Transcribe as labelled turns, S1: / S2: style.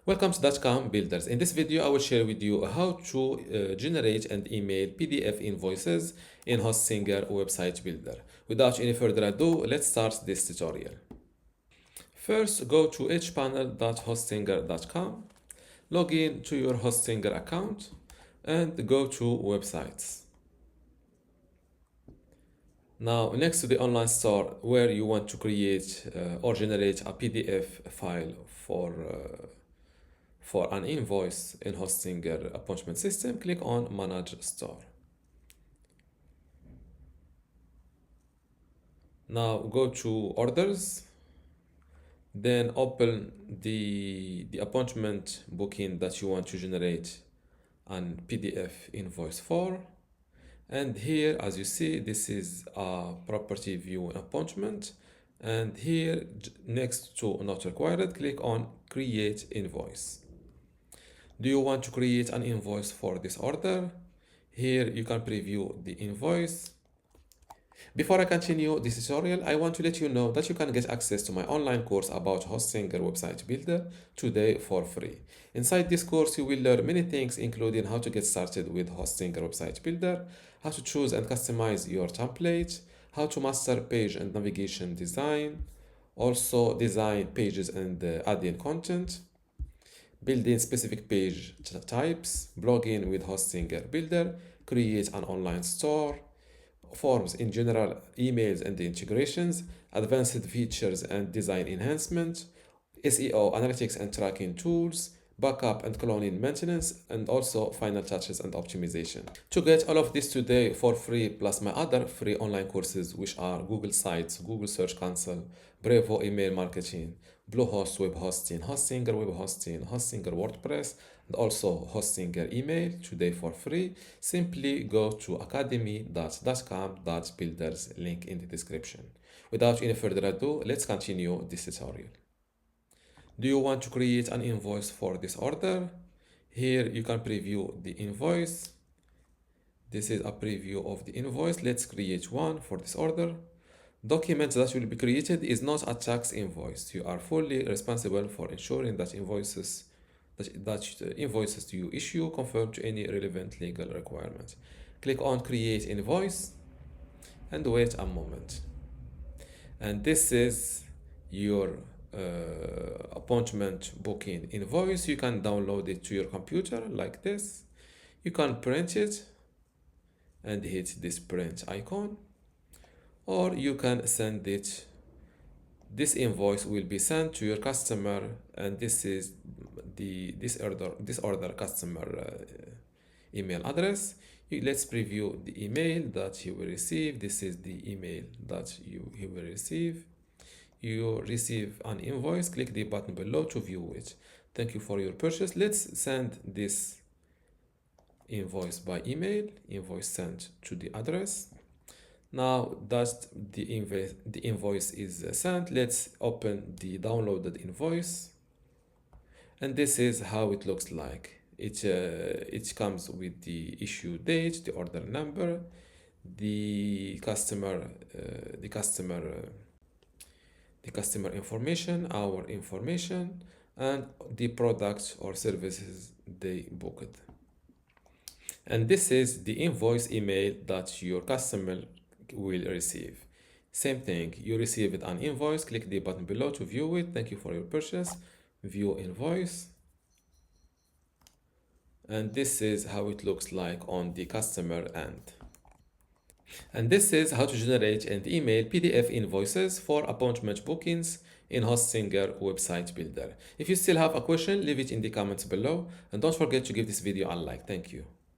S1: Welcome to dotcom builders. In this video, I will share with you how to generate and email PDF invoices in Hostinger website builder. Without any further ado, let's start this tutorial. First, go to hpanel.hostinger.com, log in to your Hostinger account, and go to websites. Now, next to the online store where you want to create or generate a PDF file for an invoice in Hostinger appointment system, click on Manage Store. Now go to Orders, then open the appointment booking that you want to generate an PDF invoice for. And here, as you see, this is a property view appointment. And here, next to Not Required, click on Create Invoice. Do you want to create an invoice for this order? Here you can preview the invoice. Before I continue this tutorial, I want to let you know that you can get access to my online course about Hostinger website builder today for free. Inside this course, you will learn many things, including how to get started with Hostinger website builder, how to choose and customize your template, how to master page and navigation design, also design pages and add in content, building specific page types, blogging with Hostinger builder, create an online store, forms in general, emails and the integrations, advanced features and design enhancement, SEO, analytics and tracking tools, backup and cloning maintenance, and also final touches and optimization. To get all of this today for free, plus my other free online courses, which are Google Sites, Google Search Console, Brevo email marketing, Bluehost web hosting, Hostinger web hosting, Hostinger WordPress, and also Hostinger email today for free, simply go to academy.dotcom.builders, link in the description. Without any further ado, let's continue this tutorial. Do you want to create an invoice for this order? Here you can preview the invoice. This is a preview of the invoice. Let's create one for this order. Document that will be created is not a tax invoice. You are fully responsible for ensuring that invoices you issue conform to any relevant legal requirements. Click on Create Invoice and wait a moment. And this is your appointment booking invoice. You can download it to your computer like this. You can print it and hit this print icon, or you can send it. This invoice will be sent to your customer, and this is this order customer email address. Let's preview the email that he will receive. This is the email that he will receive. You receive an invoice, click the button below to view it. Thank you for your purchase. Let's send this invoice by email. Invoice sent to the address. Now that the invoice is sent, let's open the downloaded invoice. And this is how it looks like. It comes with the issue date, the order number, the customer information, our information, and the products or services they booked. And this is the invoice email that your customer will receive. Same thing, you received an invoice, click the button below to view it. Thank you for your purchase. View invoice. And this is how it looks like on the customer end. And this is how to generate and email PDF invoices for appointment bookings in Hostinger website builder. If you still have a question, leave it in the comments below, and don't forget to give this video a like. Thank you.